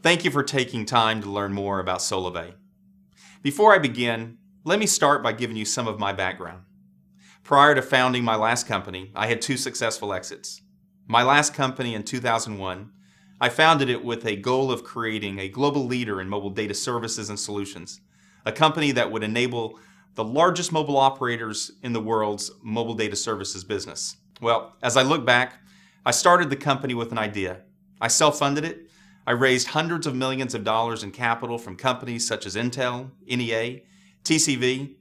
Thank you for taking time to learn more about Solavei. Before I begin, let me start by giving you some of my background. Prior to founding my last company, I had 2 successful exits. My last company in 2001, I founded it with a goal of creating a global leader in mobile data services and solutions, a company that would enable the largest mobile operators in the world's mobile data services business. Well, as I look back, I started the company with an idea. I self-funded it. I raised hundreds of millions of dollars in capital from companies such as Intel, NEA, TCV,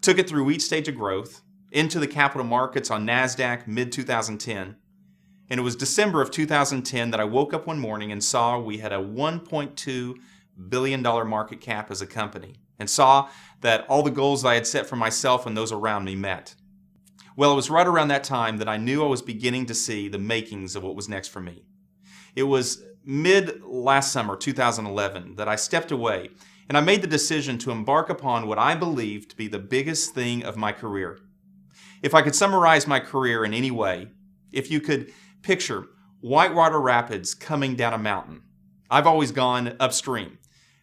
took it through each stage of growth, into the capital markets on NASDAQ mid-2010. And it was December of 2010 that I woke up one morning and saw we had a $1.2 billion market cap as a company, and saw that all the goals I had set for myself and those around me met. Well, it was right around that time that I knew I was beginning to see the makings of what was next for me. It was mid last summer, 2011, that I stepped away and I made the decision to embark upon what I believed to be the biggest thing of my career. If I could summarize my career in any way, if you could picture whitewater rapids coming down a mountain, I've always gone upstream,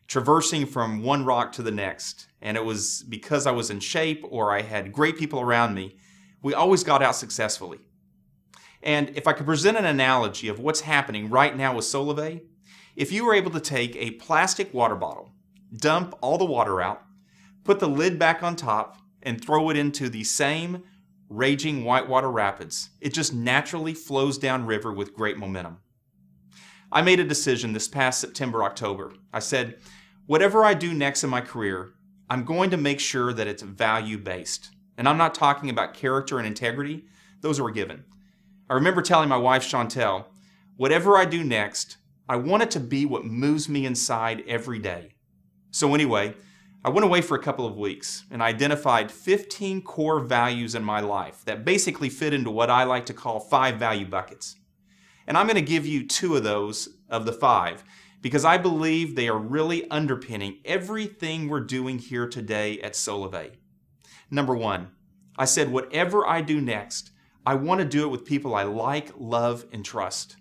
traversing from one rock to the next. And it was because I was in shape or I had great people around me, we always got out successfully. And if I could present an analogy of what's happening right now with Solavei, if you were able to take a plastic water bottle, dump all the water out, put the lid back on top, and throw it into the same raging whitewater rapids, it just naturally flows downriver with great momentum. I made a decision this past September, October. I said, whatever I do next in my career, I'm going to make sure that it's value-based. And I'm not talking about character and integrity. Those are a given. I remember telling my wife, Chantel, whatever I do next, I want it to be what moves me inside every day. So anyway, I went away for a couple of weeks and I identified 15 core values in my life that basically fit into what I like to call 5 value buckets. And I'm going to give you 2 of those of the 5 because I believe they are really underpinning everything we're doing here today at Solavei. Number 1, I said whatever I do next, I want to do it with people I like, love, and trust.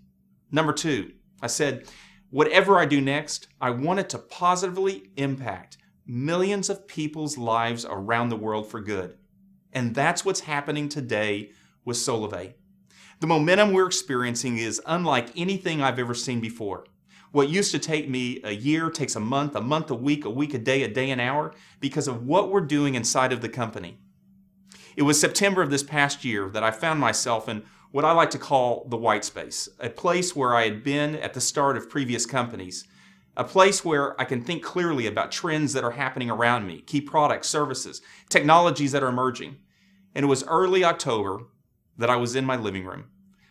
Number 2, I said whatever I do next, I want it to positively impact millions of people's lives around the world for good. And that's what's happening today with Solavei. The momentum we're experiencing is unlike anything I've ever seen before. What used to take me a year takes a month a week a day an hour because of what we're doing inside of the company. It was September of this past year that I found myself in what I like to call the white space, a place where I had been at the start of previous companies, a place where I can think clearly about trends that are happening around me, key products, services, technologies that are emerging. And it was early October that I was in my living room.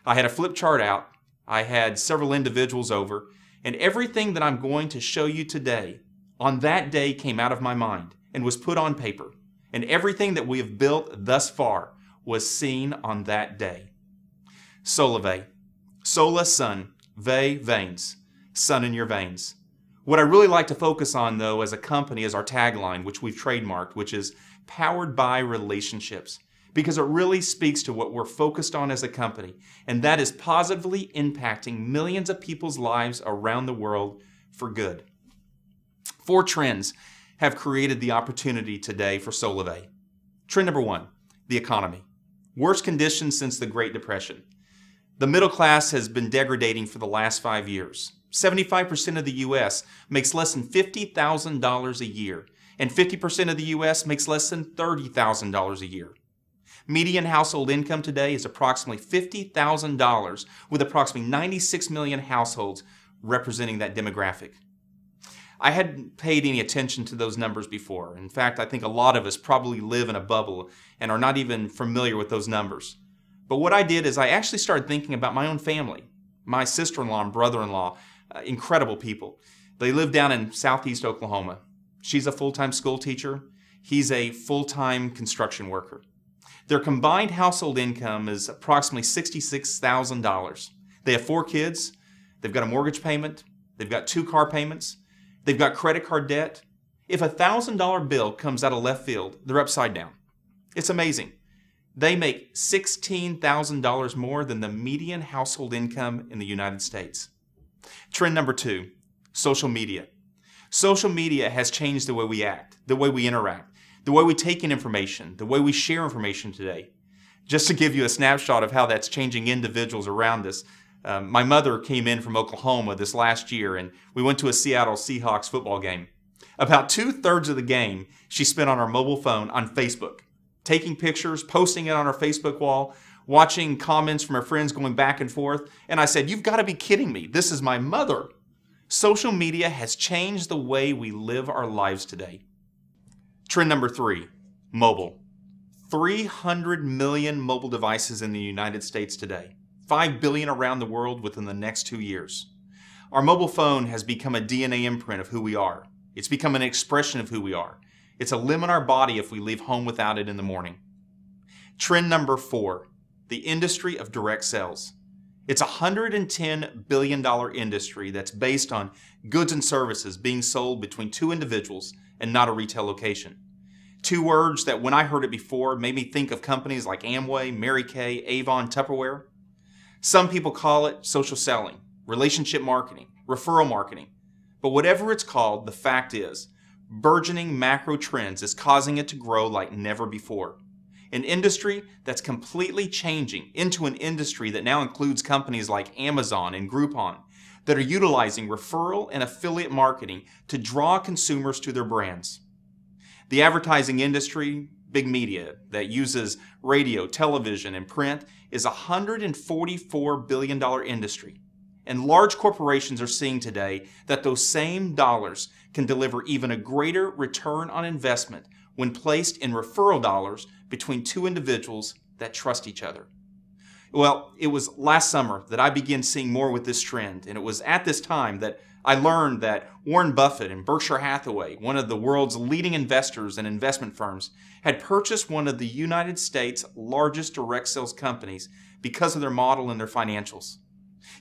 I had a flip chart out, I had several individuals over, and everything that I'm going to show you today on that day came out of my mind and was put on paper. And everything that we have built thus far was seen on that day. Solavei. Sola, sun. Vei, veins. Sun in your veins. What I really like to focus on, though, as a company is our tagline, which we've trademarked, which is powered by relationships, because it really speaks to what we're focused on as a company, and that is positively impacting millions of people's lives around the world for good. 4 trends have created the opportunity today for Solavei. Trend number 1, the economy. Worst conditions since the Great Depression. The middle class has been degrading for the last 5 years. 75% of the U.S. makes less than $50,000 a year, and 50% of the U.S. makes less than $30,000 a year. Median household income today is approximately $50,000, with approximately 96 million households representing that demographic. I hadn't paid any attention to those numbers before. In fact, I think a lot of us probably live in a bubble and are not even familiar with those numbers. But what I did is I actually started thinking about my own family. My sister-in-law and brother-in-law, incredible people. They live down in southeast Oklahoma. She's a full-time school teacher. He's a full-time construction worker. Their combined household income is approximately $66,000. They have 4 kids. They've got a mortgage payment. They've got 2 car payments. They've got credit card debt. If a $1,000 bill comes out of left field, they're upside down. It's amazing. They make $16,000 more than the median household income in the United States. Trend number 2, Social media. Social media has changed the way we act, the way we interact, the way we take in information, the way we share information today. Just to give you a snapshot of how that's changing individuals around us, my mother came in from Oklahoma this last year, and we went to a Seattle Seahawks football game. About 2/3 of the game she spent on her mobile phone on Facebook, taking pictures, posting it on her Facebook wall, watching comments from her friends going back and forth. And I said, "You've got to be kidding me. This is my mother." Social media has changed the way we live our lives today. Trend number 3, mobile. 300 million mobile devices in the United States today. 5 billion around the world within the next 2 years. Our mobile phone has become a DNA imprint of who we are. It's become an expression of who we are. It's a limb in our body if we leave home without it in the morning. Trend number 4, the industry of direct sales. It's a $110 billion industry that's based on goods and services being sold between 2 individuals and not a retail location. 2 words that when I heard it before made me think of companies like Amway, Mary Kay, Avon, Tupperware. Some people call it social selling, relationship marketing, referral marketing. But whatever it's called, the fact is, burgeoning macro trends is causing it to grow like never before. An industry that's completely changing into an industry that now includes companies like Amazon and Groupon that are utilizing referral and affiliate marketing to draw consumers to their brands. The advertising industry, big media, that uses radio, television, and print is a $144 billion industry. And large corporations are seeing today that those same dollars can deliver even a greater return on investment when placed in referral dollars between 2 individuals that trust each other. Well, it was last summer that I began seeing more with this trend, and it was at this time that I learned that Warren Buffett and Berkshire Hathaway, one of the world's leading investors and investment firms, had purchased one of the United States' largest direct sales companies because of their model and their financials.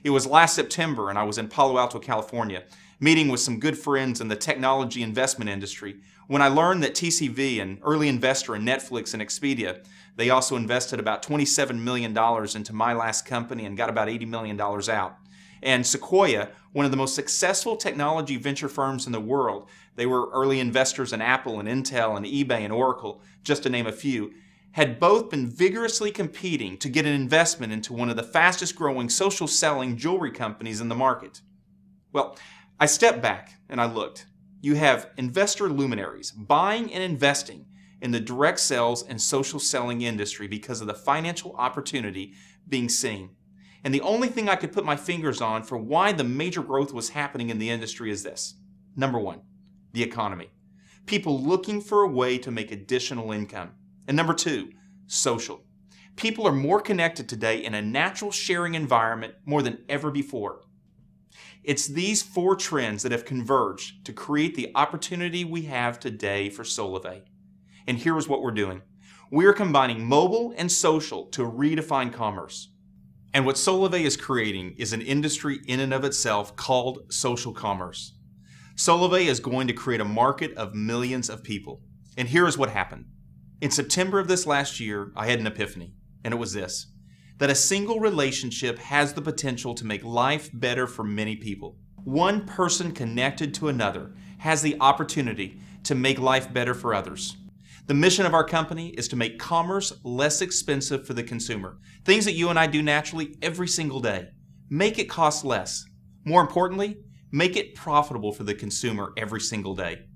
It was last September, and I was in Palo Alto, California, meeting with some good friends in the technology investment industry when I learned that TCV, an early investor in Netflix and Expedia, they also invested about $27 million into my last company and got about $80 million out. And Sequoia, one of the most successful technology venture firms in the world, they were early investors in Apple and Intel and eBay and Oracle, just to name a few, had both been vigorously competing to get an investment into one of the fastest growing social selling jewelry companies in the market. Well, I stepped back and I looked. You have investor luminaries buying and investing in the direct sales and social selling industry because of the financial opportunity being seen. And the only thing I could put my fingers on for why the major growth was happening in the industry is this. Number 1, the economy. People looking for a way to make additional income. And number 2, social. People are more connected today in a natural sharing environment more than ever before. It's these 4 trends that have converged to create the opportunity we have today for Solavei. And here's what we're doing. We are combining mobile and social to redefine commerce. And what Solavei is creating is an industry in and of itself called social commerce. Solavei is going to create a market of millions of people. And here's what happened. In September of this last year, I had an epiphany, and it was this, that a single relationship has the potential to make life better for many people. One person connected to another has the opportunity to make life better for others. The mission of our company is to make commerce less expensive for the consumer. Things that you and I do naturally every single day. Make it cost less. More importantly, make it profitable for the consumer every single day.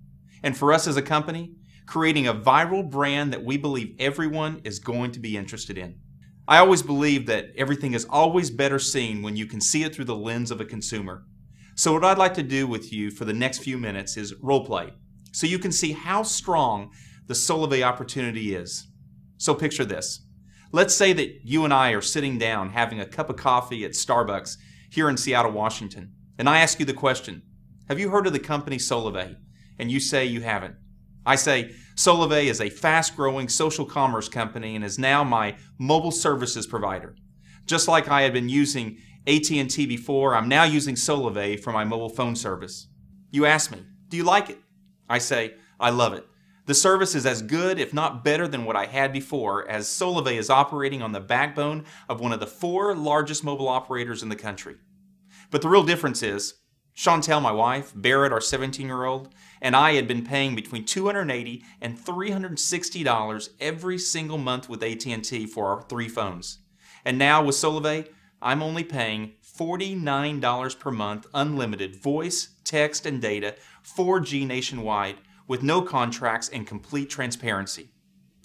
And for us as a company, creating a viral brand that we believe everyone is going to be interested in. I always believe that everything is always better seen when you can see it through the lens of a consumer. So what I'd like to do with you for the next few minutes is role play, so you can see how strong the Solavei opportunity is. So picture this. Let's say that you and I are sitting down having a cup of coffee at Starbucks here in Seattle, Washington, and I ask you the question, have you heard of the company Solavei? And you say you haven't. I say, Solavei is a fast-growing social commerce company and is now my mobile services provider. Just like I had been using AT&T before, I'm now using Solavei for my mobile phone service. You ask me, do you like it? I say, I love it. The service is as good, if not better, than what I had before, as Solavei is operating on the backbone of one of the 4 largest mobile operators in the country. But the real difference is, Chantel, my wife, Barrett, our 17-year-old, and I had been paying between $280 and $360 every single month with AT&T for our 3 phones. And now with Solavei, I'm only paying $49 per month unlimited voice, text, and data, 4G nationwide, with no contracts and complete transparency.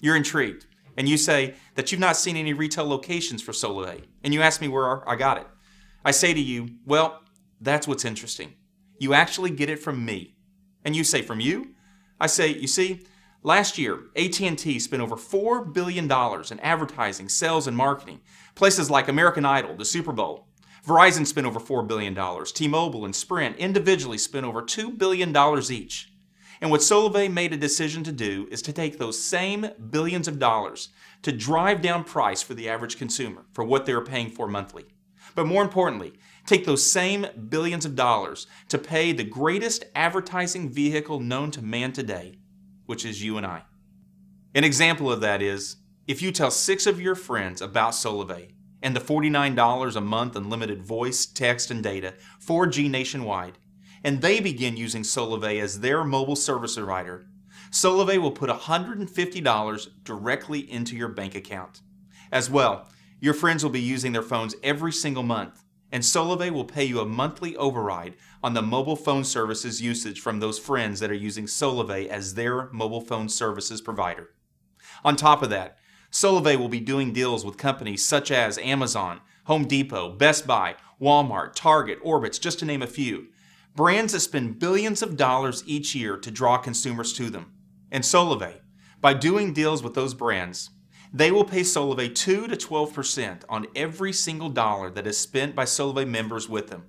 You're intrigued, and you say that you've not seen any retail locations for Solavei, and you ask me where I got it. I say to you, well, that's what's interesting. You actually get it from me. And you say, from you? I say, you see, last year, AT&T spent over $4 billion in advertising, sales, and marketing. Places like American Idol, the Super Bowl. Verizon spent over $4 billion. T-Mobile and Sprint individually spent over $2 billion each. And what Solavei made a decision to do is to take those same billions of dollars to drive down price for the average consumer for what they're paying for monthly. But more importantly, take those same billions of dollars to pay the greatest advertising vehicle known to man today, which is you and I. An example of that is, if you tell 6 of your friends about Solavei and the $49 a month unlimited voice, text, and data, 4G nationwide, and they begin using Solavei as their mobile service provider, Solavei will put $150 directly into your bank account. As well, your friends will be using their phones every single month, and Solavei will pay you a monthly override on the mobile phone services usage from those friends that are using Solavei as their mobile phone services provider. On top of that, Solavei will be doing deals with companies such as Amazon, Home Depot, Best Buy, Walmart, Target, Orbitz, just to name a few. Brands that spend billions of dollars each year to draw consumers to them. And Solavei, by doing deals with those brands, they will pay Solavei 2 to 12% on every single dollar that is spent by Solavei members with them.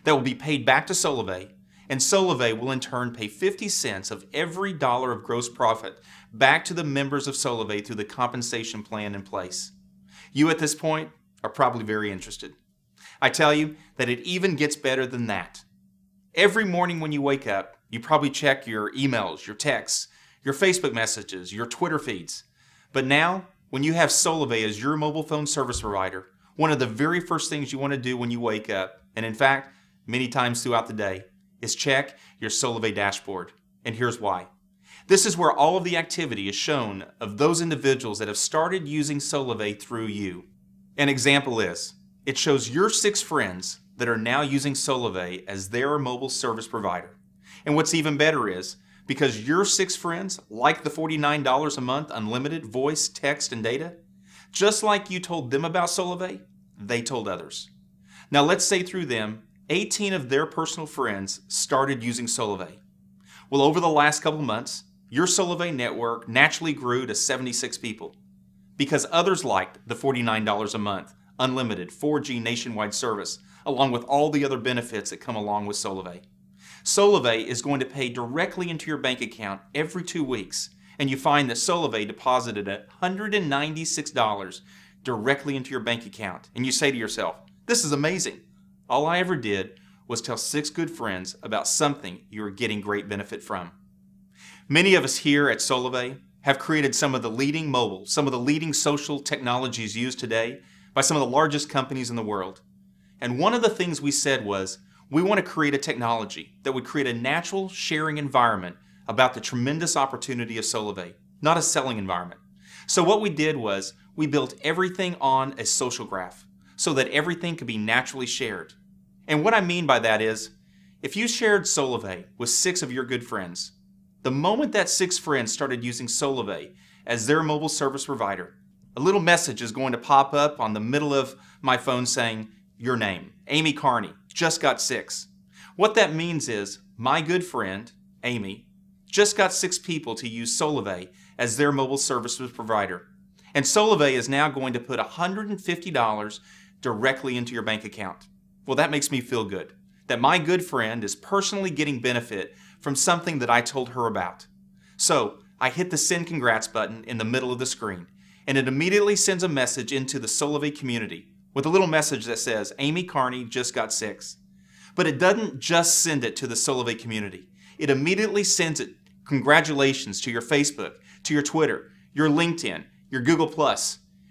That will be paid back to Solavei, and Solavei will in turn pay 50 cents of every dollar of gross profit back to the members of Solavei through the compensation plan in place. You at this point are probably very interested. I tell you that it even gets better than that. Every morning when you wake up, you probably check your emails, your texts, your Facebook messages, your Twitter feeds. But now, when you have Solavei as your mobile phone service provider, one of the very first things you want to do when you wake up, and in fact, many times throughout the day, is check your Solavei dashboard. And here's why. This is where all of the activity is shown of those individuals that have started using Solavei through you. An example is, it shows your 6 friends that are now using Solavei as their mobile service provider. And what's even better is, because your 6 friends like the $49 a month unlimited voice, text, and data, just like you told them about Solavei, they told others. Now let's say through them, 18 of their personal friends started using Solavei. Well, over the last couple months, your Solavei network naturally grew to 76 people because others liked the $49 a month unlimited 4G nationwide service, along with all the other benefits that come along with Solavei. Solavei is going to pay directly into your bank account every 2 weeks, and you find that Solavei deposited $196 directly into your bank account. And you say to yourself, this is amazing. All I ever did was tell 6 good friends about something you are getting great benefit from. Many of us here at Solavei have created some of the leading mobile, some of the leading social technologies used today by some of the largest companies in the world. And one of the things we said was, we want to create a technology that would create a natural sharing environment about the tremendous opportunity of Solavei, not a selling environment. So what we did was, we built everything on a social graph so that everything could be naturally shared. And what I mean by that is, if you shared Solavei with 6 of your good friends, the moment that 6 friends started using Solavei as their mobile service provider, a little message is going to pop up on the middle of my phone saying, your name, Amy Carney, just got 6. What that means is, my good friend, Amy, just got 6 people to use Solavei as their mobile services provider. And Solavei is now going to put $150 directly into your bank account. Well, that makes me feel good, that my good friend is personally getting benefit from something that I told her about. So I hit the send congrats button in the middle of the screen, and it immediately sends a message into the Solavei community with a little message that says, Amy Carney just got 6. But it doesn't just send it to the Solavei community. It immediately sends it, congratulations, to your Facebook, to your Twitter, your LinkedIn, your Google+.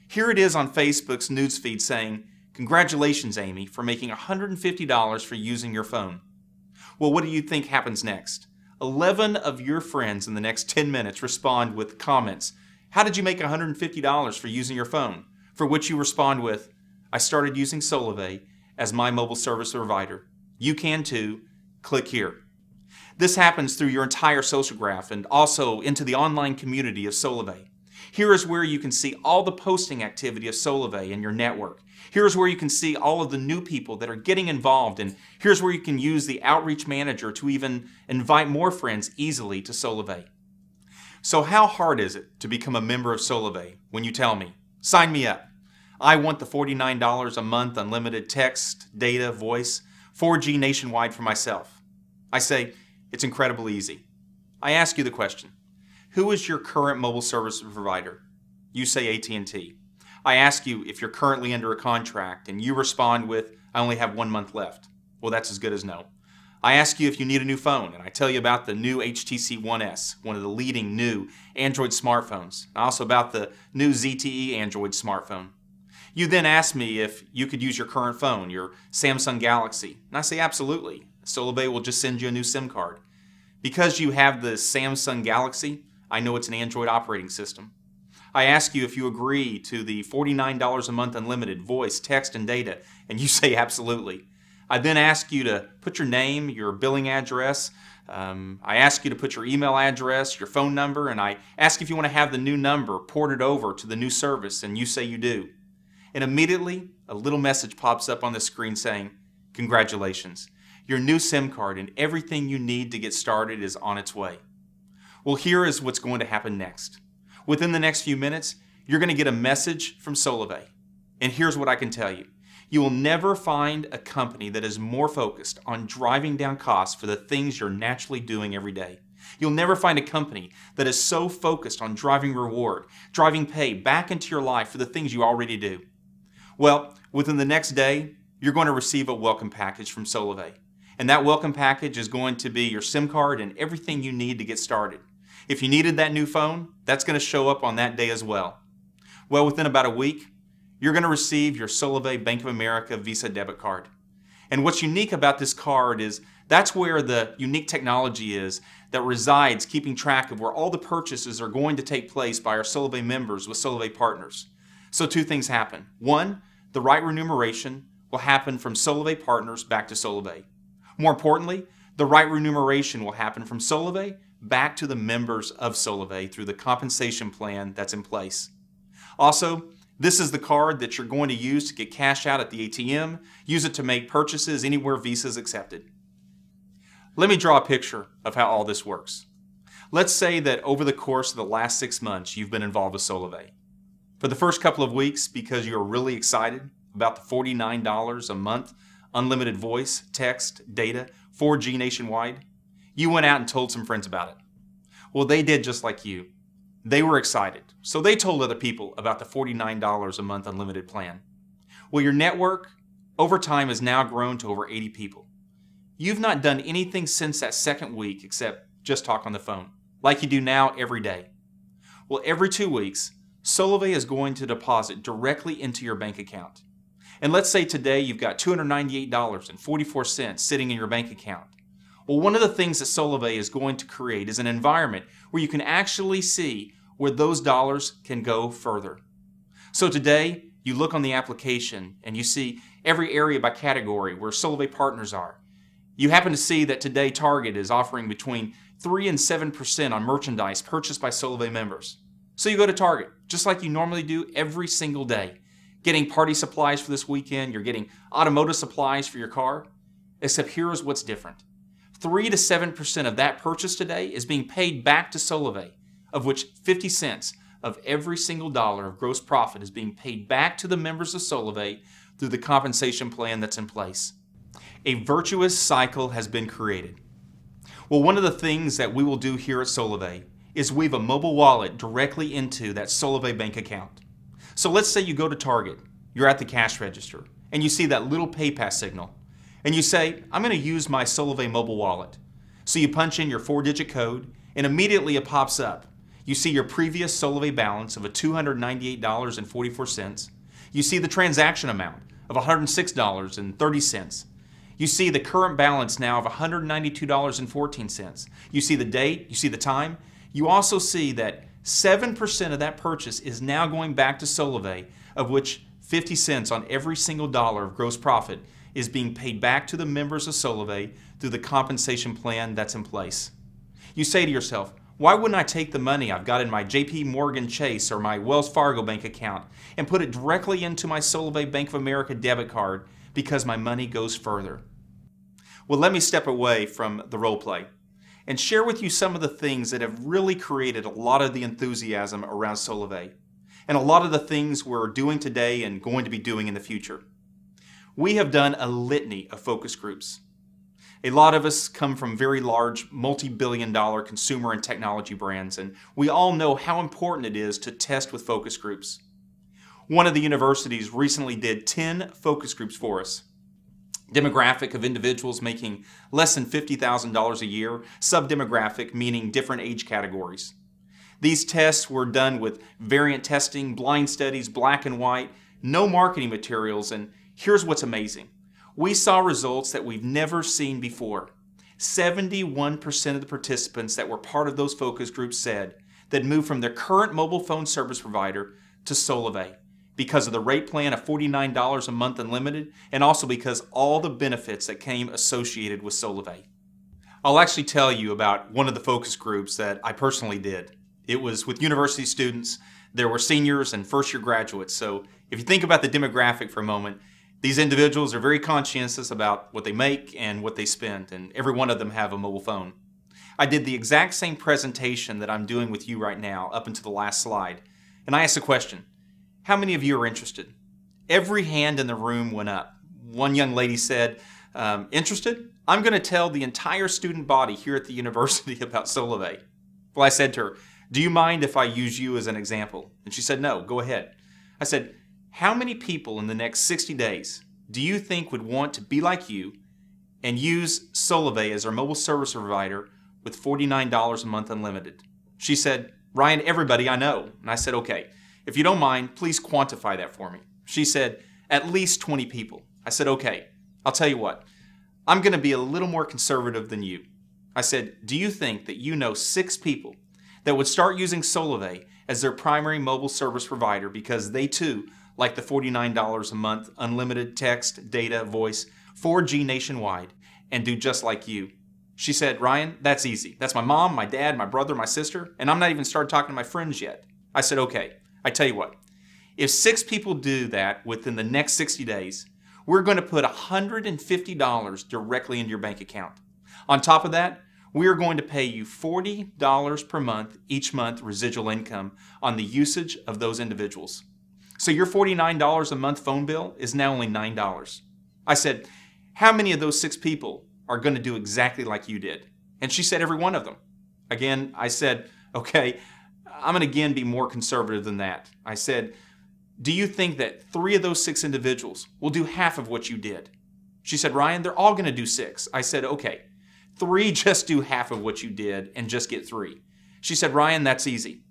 Here it is on Facebook's newsfeed saying, congratulations, Amy, for making $150 for using your phone. Well, what do you think happens next? 11 of your friends in the next 10 minutes respond with comments. How did you make $150 for using your phone? For which you respond with, I started using Solavei as my mobile service provider. You can too. Click here. This happens through your entire social graph and also into the online community of Solavei. Here is where you can see all the posting activity of Solavei in your network. Here's where you can see all of the new people that are getting involved, and here's where you can use the outreach manager to even invite more friends easily to Solavei. So how hard is it to become a member of Solavei when you tell me, sign me up? I want the $49 a month unlimited text, data, voice, 4G nationwide for myself. I say, it's incredibly easy. I ask you the question, who is your current mobile service provider? You say AT&T. I ask you if you're currently under a contract and you respond with, I only have 1 month left. Well, that's as good as no. I ask you if you need a new phone, and I tell you about the new HTC One S, one of the leading new Android smartphones, and also about the new ZTE Android smartphone. You then ask me if you could use your current phone, your Samsung Galaxy, and I say absolutely. Solavei will just send you a new SIM card. Because you have the Samsung Galaxy, I know it's an Android operating system. I ask you if you agree to the $49 a month unlimited voice, text, and data, and you say absolutely. I then ask you to put your name, your billing address. I ask you to put your email address, your phone number, and I ask if you want to have the new number ported over to the new service, and you say you do. And immediately, a little message pops up on the screen saying, congratulations, your new SIM card and everything you need to get started is on its way. Well, here is what's going to happen next. Within the next few minutes, you're going to get a message from Solavei. And here's what I can tell you. You will never find a company that is more focused on driving down costs for the things you're naturally doing every day. You'll never find a company that is so focused on driving reward, driving pay back into your life for the things you already do. Well, within the next day, you're going to receive a welcome package from Solavei. And that welcome package is going to be your SIM card and everything you need to get started. If you needed that new phone, that's going to show up on that day as well. Well, within about a week, you're going to receive your Solavei Bank of America Visa debit card. And what's unique about this card is that's where the unique technology is that resides keeping track of where all the purchases are going to take place by our Solavei members with Solavei partners. So two things happen. One, the right remuneration will happen from Solavei partners back to Solavei. More importantly, the right remuneration will happen from Solavei back to the members of Solavei through the compensation plan that's in place. Also, this is the card that you're going to use to get cash out at the ATM, use it to make purchases anywhere Visa is accepted. Let me draw a picture of how all this works. Let's say that over the course of the last 6 months, you've been involved with Solavei. For the first couple of weeks, because you're really excited about the $49 a month, unlimited voice, text, data, 4G nationwide, you went out and told some friends about it. Well, they did just like you. They were excited, so they told other people about the $49 a month unlimited plan. Well, your network over time has now grown to over 80 people. You've not done anything since that second week except just talk on the phone, like you do now every day. Well, every 2 weeks, Solavei is going to deposit directly into your bank account. And let's say today you've got $298.44 sitting in your bank account. Well, one of the things that Solavei is going to create is an environment where you can actually see where those dollars can go further. So today, you look on the application and you see every area by category where Solavei partners are. You happen to see that today Target is offering between 3 and 7% on merchandise purchased by Solavei members. So you go to Target, just like you normally do every single day, getting party supplies for this weekend, you're getting automotive supplies for your car, except here's what's different. 3 to 7% of that purchase today is being paid back to Solavei, of which 50 cents of every single dollar of gross profit is being paid back to the members of Solavei through the compensation plan that's in place. A virtuous cycle has been created. Well, one of the things that we will do here at Solavei is weave a mobile wallet directly into that Solavei bank account. So let's say you go to Target, you're at the cash register, and you see that little PayPass signal. And you say, I'm going to use my Solavei mobile wallet. So you punch in your 4-digit code, and immediately it pops up. You see your previous Solavei balance of $298.44. You see the transaction amount of $106.30. You see the current balance now of $192.14. You see the date, you see the time. You also see that 7% of that purchase is now going back to Solavei, of which 50 cents on every single dollar of gross profit is being paid back to the members of Solavei through the compensation plan that's in place. You say to yourself, why wouldn't I take the money I've got in my JP Morgan Chase or my Wells Fargo bank account and put it directly into my Solavei Bank of America debit card because my money goes further? Well, let me step away from the role play and share with you some of the things that have really created a lot of the enthusiasm around Solavei and a lot of the things we're doing today and going to be doing in the future. We have done a litany of focus groups. A lot of us come from very large, multi-billion-dollar consumer and technology brands, and we all know how important it is to test with focus groups. One of the universities recently did 10 focus groups for us. Demographic of individuals making less than $50,000 a year, subdemographic meaning different age categories. These tests were done with variant testing, blind studies, black and white, no marketing materials, and here's what's amazing. We saw results that we've never seen before. 71% of the participants that were part of those focus groups said they'd moved from their current mobile phone service provider to Solavei because of the rate plan of $49 a month unlimited, and also because all the benefits that came associated with Solavei. I'll actually tell you about one of the focus groups that I personally did. It was with university students. There were seniors and first-year graduates. So if you think about the demographic for a moment, these individuals are very conscientious about what they make and what they spend, and every one of them have a mobile phone. I did the exact same presentation that I'm doing with you right now up until the last slide, and I asked the question, how many of you are interested? Every hand in the room went up. One young lady said, interested? I'm going to tell the entire student body here at the university about Solavei. Well, I said to her, do you mind if I use you as an example? And she said, no, go ahead. I said, how many people in the next 60 days do you think would want to be like you and use Solavei as our mobile service provider with $49 a month unlimited? She said, Ryan, everybody I know. And I said, okay, if you don't mind, please quantify that for me. She said, at least 20 people. I said, okay, I'll tell you what, I'm going to be a little more conservative than you. I said, do you think that you know 6 people that would start using Solavei as their primary mobile service provider because they too like the $49 a month unlimited text, data, voice, 4G nationwide, and do just like you? She said, Ryan, that's easy. That's my mom, my dad, my brother, my sister, and I'm not even started talking to my friends yet. I said, okay, I tell you what, if 6 people do that within the next 60 days, we're going to put $150 directly into your bank account. On top of that, we are going to pay you $40 per month each month residual income on the usage of those individuals. So your $49 a month phone bill is now only $9. I said, how many of those 6 people are going to do exactly like you did? And she said, every one of them. Again, I said, okay, I'm going to again be more conservative than that. I said, do you think that 3 of those 6 individuals will do half of what you did? She said, Ryan, they're all going to do 6. I said, okay, 3 just do half of what you did and just get 3. She said, Ryan, that's easy.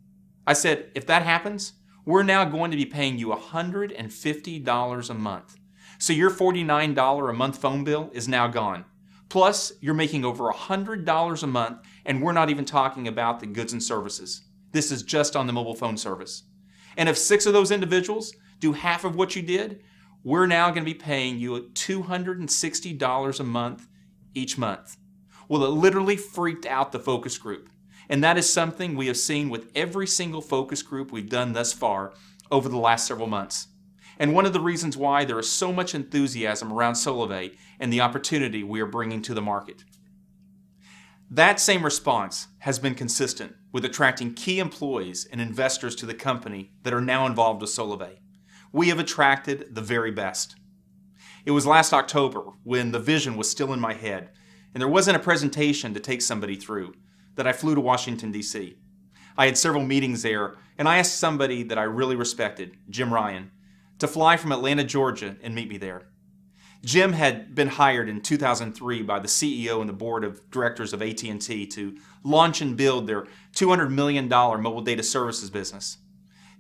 I said, if that happens, we're now going to be paying you $150 a month. So your $49 a month phone bill is now gone. Plus, you're making over $100 a month, and we're not even talking about the goods and services. This is just on the mobile phone service. And if 6 of those individuals do half of what you did, we're now going to be paying you $260 a month each month. Well, it literally freaked out the focus group. And that is something we have seen with every single focus group we've done thus far over the last several months. And one of the reasons why there is so much enthusiasm around Solavei and the opportunity we are bringing to the market. That same response has been consistent with attracting key employees and investors to the company that are now involved with Solavei. We have attracted the very best. It was last October when the vision was still in my head and there wasn't a presentation to take somebody through that I flew to Washington, D.C. I had several meetings there, and I asked somebody that I really respected, Jim Ryan, to fly from Atlanta, Georgia, and meet me there. Jim had been hired in 2003 by the CEO and the board of directors of AT&T to launch and build their $200 million mobile data services business.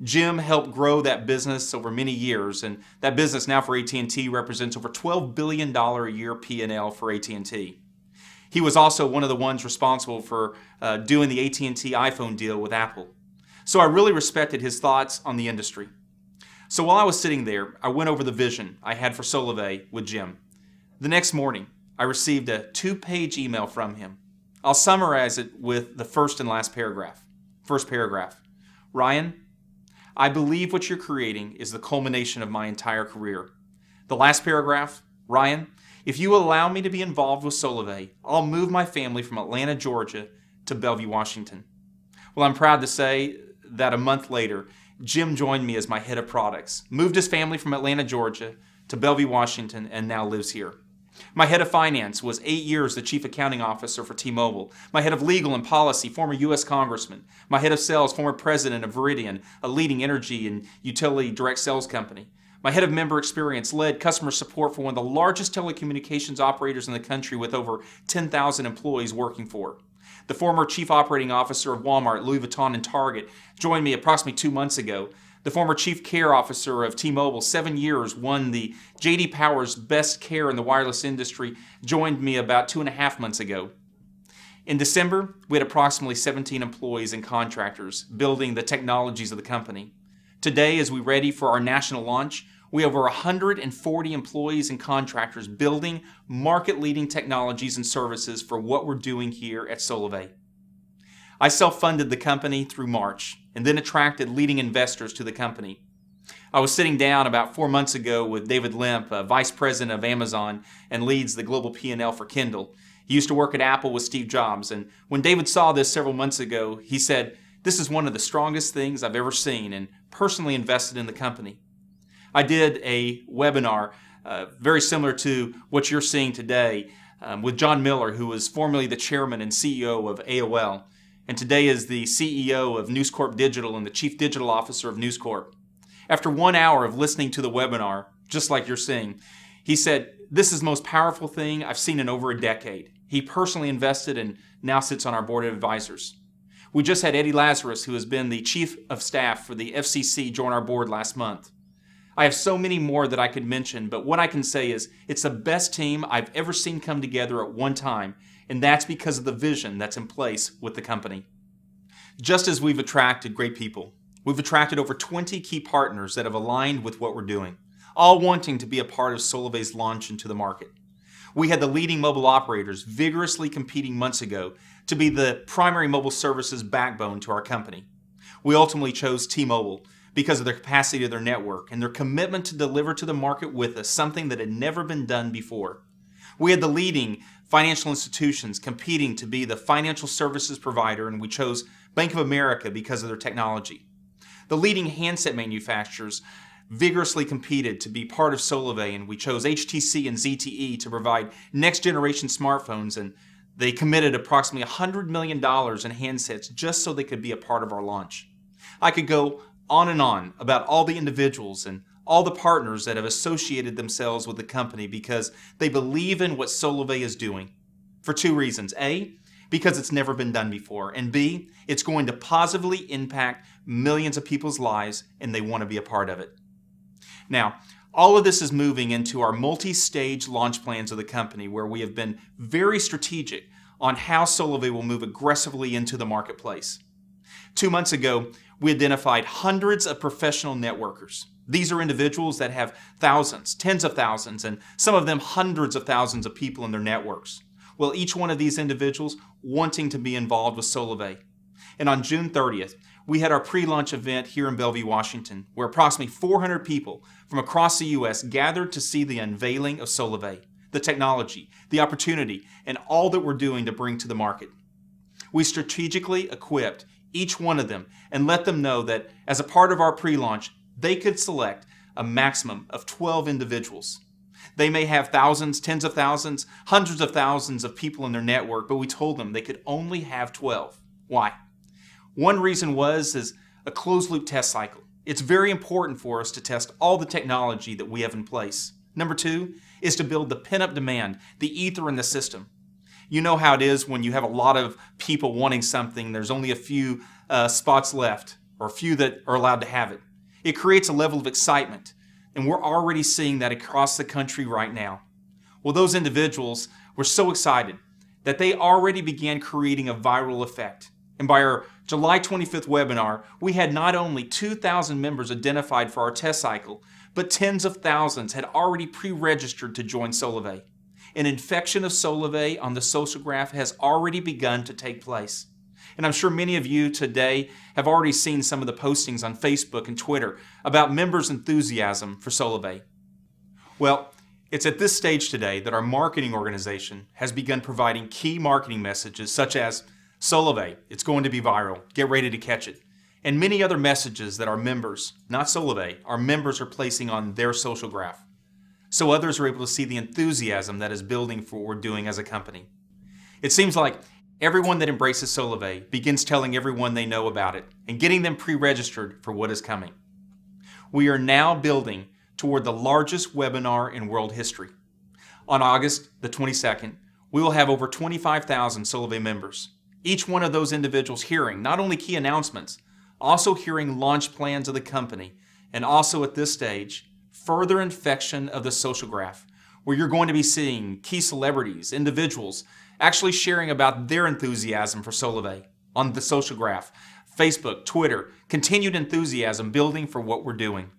Jim helped grow that business over many years, and that business now for AT&T represents over $12 billion a year P&L for AT&T. He was also one of the ones responsible for doing the AT&T iPhone deal with Apple. So I really respected his thoughts on the industry. So while I was sitting there, I went over the vision I had for Solavei with Jim. The next morning, I received a 2-page email from him. I'll summarize it with the first and last paragraph. First paragraph. Ryan, I believe what you're creating is the culmination of my entire career. The last paragraph. Ryan, if you allow me to be involved with Solavei, I'll move my family from Atlanta, Georgia to Bellevue, Washington. Well, I'm proud to say that a month later, Jim joined me as my head of products, moved his family from Atlanta, Georgia to Bellevue, Washington, and now lives here. My head of finance was 8 years the chief accounting officer for T-Mobile. My head of legal and policy, former U.S. congressman. My head of sales, former president of Veridian, a leading energy and utility direct sales company. My head of member experience led customer support for one of the largest telecommunications operators in the country with over 10,000 employees working for. The former chief operating officer of Walmart, Louis Vuitton, and Target joined me approximately 2 months ago. The former chief care officer of T-Mobile, 7 years, won the J.D. Power's Best Care in the Wireless Industry, joined me about 2.5 months ago. In December, we had approximately 17 employees and contractors building the technologies of the company. Today, as we ready for our national launch, we have over 140 employees and contractors building market-leading technologies and services for what we're doing here at Solavei. I self-funded the company through March and then attracted leading investors to the company. I was sitting down about 4 months ago with David Limp, vice president of Amazon and leads the global P&L for Kindle. He used to work at Apple with Steve Jobs, and when David saw this several months ago, he said, "This is one of the strongest things I've ever seen," and personally invested in the company. I did a webinar very similar to what you're seeing today with John Miller, who was formerly the chairman and CEO of AOL. And today is the CEO of News Corp Digital and the Chief Digital Officer of News Corp. After 1 hour of listening to the webinar, just like you're seeing, he said, "This is the most powerful thing I've seen in over a decade." He personally invested and now sits on our board of advisors. We just had Eddie Lazarus, who has been the Chief of Staff for the FCC, join our board last month. I have so many more that I could mention, but what I can say is it's the best team I've ever seen come together at one time, and that's because of the vision that's in place with the company. Just as we've attracted great people, we've attracted over 20 key partners that have aligned with what we're doing, all wanting to be a part of Solavei's launch into the market. We had the leading mobile operators vigorously competing months ago to be the primary mobile services backbone to our company. We ultimately chose T-Mobile because of their capacity of their network and their commitment to deliver to the market with us something that had never been done before. We had the leading financial institutions competing to be the financial services provider, and we chose Bank of America because of their technology. The leading handset manufacturers vigorously competed to be part of Solavei, and we chose HTC and ZTE to provide next-generation smartphones, and they committed approximately $100 million in handsets just so they could be a part of our launch. I could go on and on about all the individuals and all the partners that have associated themselves with the company because they believe in what Solavei is doing for 2 reasons. A, because it's never been done before, and B, it's going to positively impact millions of people's lives and they want to be a part of it. Now, all of this is moving into our multi-stage launch plans of the company where we have been very strategic on how Solavei will move aggressively into the marketplace. 2 months ago, we identified hundreds of professional networkers. These are individuals that have thousands, tens of thousands, and some of them hundreds of thousands of people in their networks. Well, each one of these individuals wanting to be involved with Solavei. And on June 30th, we had our pre-launch event here in Bellevue, Washington, where approximately 400 people from across the U.S. gathered to see the unveiling of Solavei, the technology, the opportunity, and all that we're doing to bring to the market. We strategically equipped each one of them and let them know that as a part of our pre-launch, they could select a maximum of 12 individuals. They may have thousands, tens of thousands, hundreds of thousands of people in their network, but we told them they could only have 12. Why? One reason is a closed-loop test cycle. It's very important for us to test all the technology that we have in place. Number 2 is to build the pent-up demand, the ether in the system. You know how it is when you have a lot of people wanting something, there's only a few spots left. or a few that are allowed to have it. It creates a level of excitement, and we're already seeing that across the country right now. Well, those individuals were so excited that they already began creating a viral effect. And by our July 25th webinar, we had not only 2,000 members identified for our test cycle, but tens of thousands had already pre-registered to join Solavei. An infection of Solavei on the social graph has already begun to take place. And I'm sure many of you today have already seen some of the postings on Facebook and Twitter about members' enthusiasm for Solavei. Well, it's at this stage today that our marketing organization has begun providing key marketing messages such as Solavei, it's going to be viral, get ready to catch it, and many other messages that our members, not Solavei, our members are placing on their social graph. So others are able to see the enthusiasm that is building for what we're doing as a company. It seems like everyone that embraces Solavei begins telling everyone they know about it and getting them pre-registered for what is coming. We are now building toward the largest webinar in world history. On August the 22nd, we will have over 25,000 Solavei members. Each one of those individuals hearing not only key announcements, also hearing launch plans of the company, and also at this stage, further infection of the social graph, where you're going to be seeing key celebrities, individuals, actually sharing about their enthusiasm for Solavei on the social graph, Facebook, Twitter, continued enthusiasm building for what we're doing.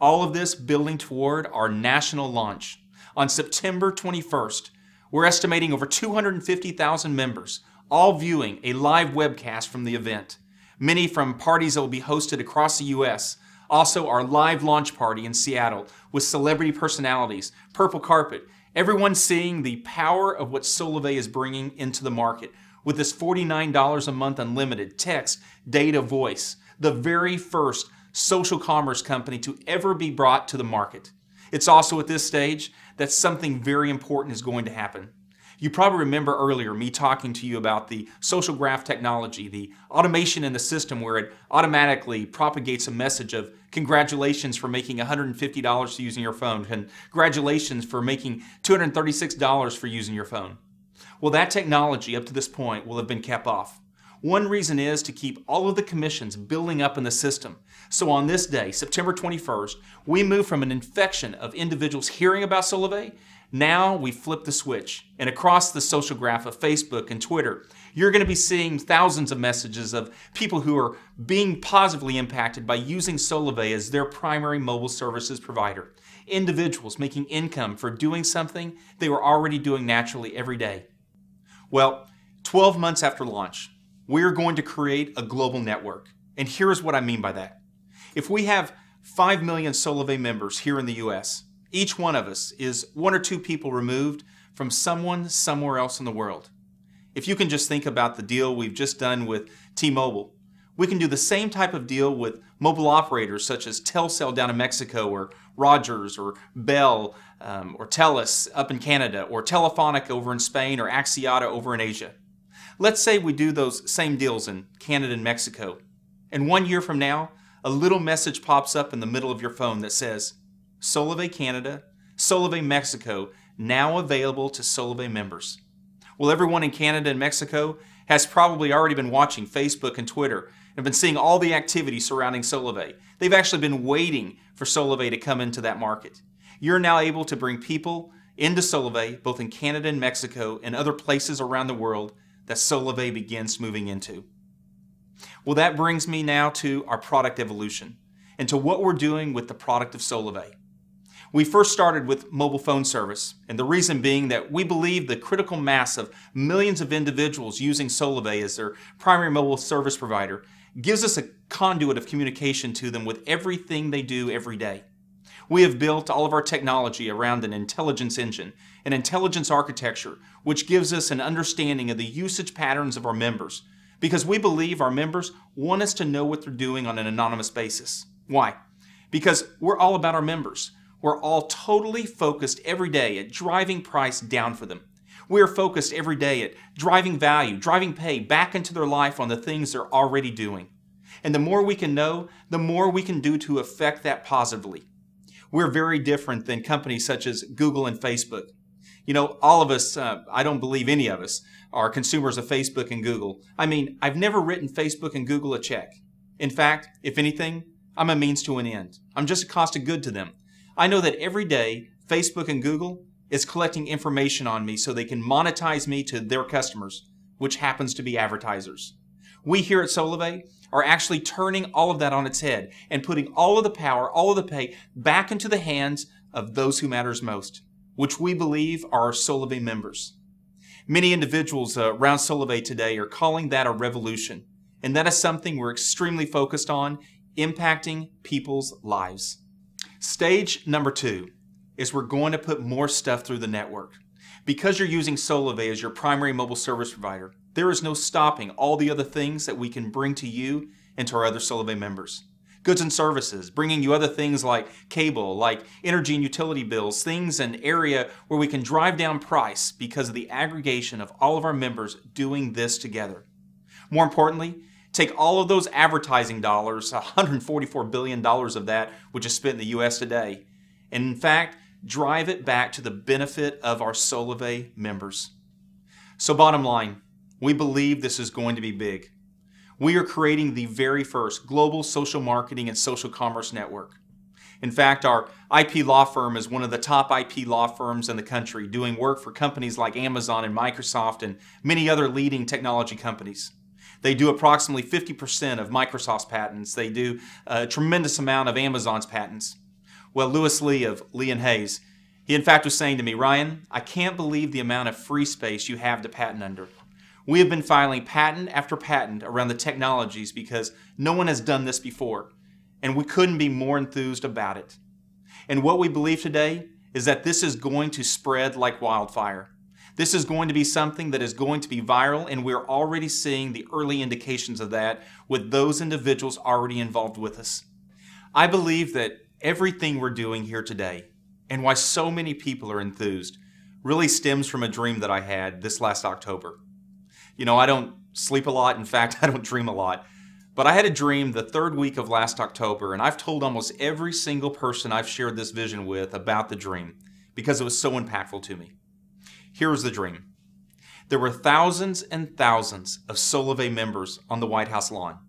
All of this building toward our national launch. On September 21st, we're estimating over 250,000 members, all viewing a live webcast from the event. Many from parties that will be hosted across the U.S., also our live launch party in Seattle with celebrity personalities, purple carpet, everyone seeing the power of what Solavei is bringing into the market with this $49 a month unlimited text, data, voice, the very first social commerce company to ever be brought to the market. It's also at this stage that something very important is going to happen. You probably remember earlier me talking to you about the social graph technology, the automation in the system where it automatically propagates a message of congratulations for making $150 for using your phone, congratulations for making $236 for using your phone. Well, that technology up to this point will have been kept off. One reason is to keep all of the commissions building up in the system. So on this day, September 21st, we move from an infection of individuals hearing about Solavei. Now we flip the switch, and across the social graph of Facebook and Twitter, you're going to be seeing thousands of messages of people who are being positively impacted by using Solavei as their primary mobile services provider. Individuals making income for doing something they were already doing naturally every day. Well, 12 months after launch, we're going to create a global network. And here's what I mean by that. If we have 5 million Solavei members here in the U.S., each one of us is 1 or 2 people removed from someone somewhere else in the world. If you can just think about the deal we've just done with T-Mobile, we can do the same type of deal with mobile operators such as Telcel down in Mexico, or Rogers, or Bell, or Telus up in Canada, or Telefonica over in Spain, or Axiata over in Asia. Let's say we do those same deals in Canada and Mexico, and 1 year from now, a little message pops up in the middle of your phone that says, Solavei Canada, Solavei Mexico, now available to Solavei members. Well, everyone in Canada and Mexico has probably already been watching Facebook and Twitter and been seeing all the activity surrounding Solavei. They've actually been waiting for Solavei to come into that market. You're now able to bring people into Solavei, both in Canada and Mexico and other places around the world that Solavei begins moving into. Well, that brings me now to our product evolution and to what we're doing with the product of Solavei. We first started with mobile phone service, and the reason being that we believe the critical mass of millions of individuals using Solavei as their primary mobile service provider gives us a conduit of communication to them with everything they do every day. We have built all of our technology around an intelligence engine, an intelligence architecture, which gives us an understanding of the usage patterns of our members, because we believe our members want us to know what they're doing on an anonymous basis. Why? Because we're all about our members. We're all totally focused every day at driving price down for them. We are focused every day at driving value, driving pay back into their life on the things they're already doing. And the more we can know, the more we can do to affect that positively. We're very different than companies such as Google and Facebook. You know, all of us, I don't believe any of us, are consumers of Facebook and Google. I mean, I've never written Facebook and Google a check. In fact, if anything, I'm a means to an end. I'm just a cost of good to them. I know that every day, Facebook and Google is collecting information on me so they can monetize me to their customers, which happens to be advertisers. We here at Solavei are actually turning all of that on its head and putting all of the power, all of the pay back into the hands of those who matters most, which we believe are our Solavei members. Many individuals around Solavei today are calling that a revolution, and that is something we're extremely focused on, impacting people's lives. Stage number 2 is we're going to put more stuff through the network. Because you're using Solavei as your primary mobile service provider, there is no stopping all the other things that we can bring to you and to our other Solavei members. Goods and services, bringing you other things like cable, like energy and utility bills, things in an area where we can drive down price because of the aggregation of all of our members doing this together. More importantly, take all of those advertising dollars, $144 billion of that, which is spent in the U.S. today, and in fact, drive it back to the benefit of our Solavei members. So bottom line, we believe this is going to be big. We are creating the very first global social marketing and social commerce network. In fact, our IP law firm is one of the top IP law firms in the country, doing work for companies like Amazon and Microsoft and many other leading technology companies. They do approximately 50% of Microsoft's patents. They do a tremendous amount of Amazon's patents. Well, Lewis Lee of Lee and Hayes, he in fact was saying to me, Ryan, I can't believe the amount of free space you have to patent under. We have been filing patent after patent around the technologies because no one has done this before, and we couldn't be more enthused about it. And what we believe today is that this is going to spread like wildfire. This is going to be something that is going to be viral, and we're already seeing the early indications of that with those individuals already involved with us. I believe that everything we're doing here today, and why so many people are enthused, really stems from a dream that I had this last October. You know, I don't sleep a lot. In fact, I don't dream a lot. But I had a dream the 3rd week of last October, and I've told almost every single person I've shared this vision with about the dream because it was so impactful to me. Here was the dream. There were thousands and thousands of Solavei members on the White House lawn.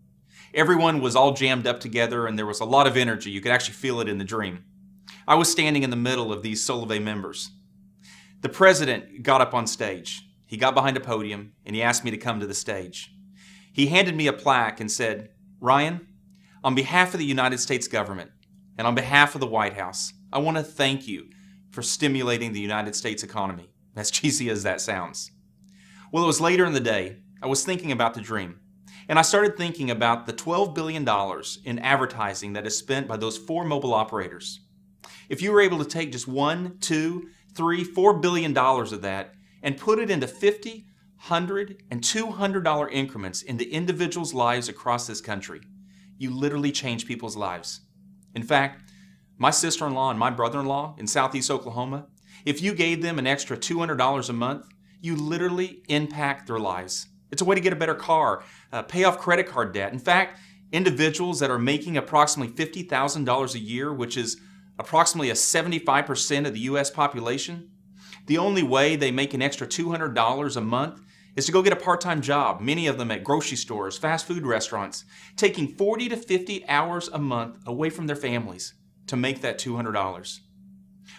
Everyone was all jammed up together, and there was a lot of energy. You could actually feel it in the dream. I was standing in the middle of these Solavei members. The president got up on stage. He got behind a podium, and he asked me to come to the stage. He handed me a plaque and said, Ryan, on behalf of the United States government and on behalf of the White House, I want to thank you for stimulating the United States economy, as cheesy as that sounds. Well, it was later in the day. I was thinking about the dream, and I started thinking about the $12 billion in advertising that is spent by those 4 mobile operators. If you were able to take just $1, $2, $3, $4 billion of that and put it into $50, $100, and $200 increments into individuals' lives across this country, you literally change people's lives. In fact, my sister-in-law and my brother-in-law in Southeast Oklahoma, if you gave them an extra $200 a month, you literally impact their lives. It's a way to get a better car, pay off credit card debt. In fact, individuals that are making approximately $50,000 a year, which is approximately a 75% of the U.S. population, the only way they make an extra $200 a month is to go get a part-time job, many of them at grocery stores, fast food restaurants, taking 40 to 50 hours a month away from their families to make that $200.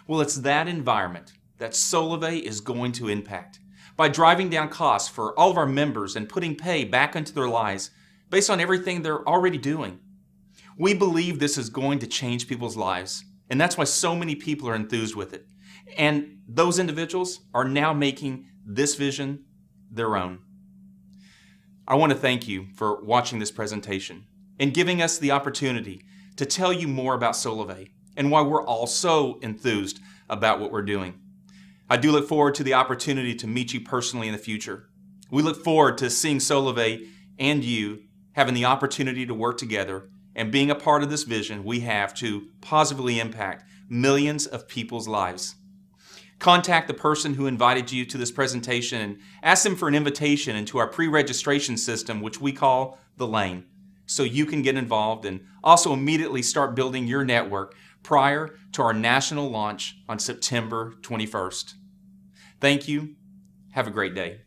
Well, it's that environment that Solavei is going to impact by driving down costs for all of our members and putting pay back into their lives based on everything they're already doing. We believe this is going to change people's lives, and that's why so many people are enthused with it. And those individuals are now making this vision their own. I want to thank you for watching this presentation and giving us the opportunity to tell you more about Solavei and why we're all so enthused about what we're doing. I do look forward to the opportunity to meet you personally in the future. We look forward to seeing Solavei and you having the opportunity to work together and being a part of this vision we have to positively impact millions of people's lives. Contact the person who invited you to this presentation and ask them for an invitation into our pre-registration system, which we call The Lane, so you can get involved and also immediately start building your network prior to our national launch on September 21st. Thank you. Have a great day.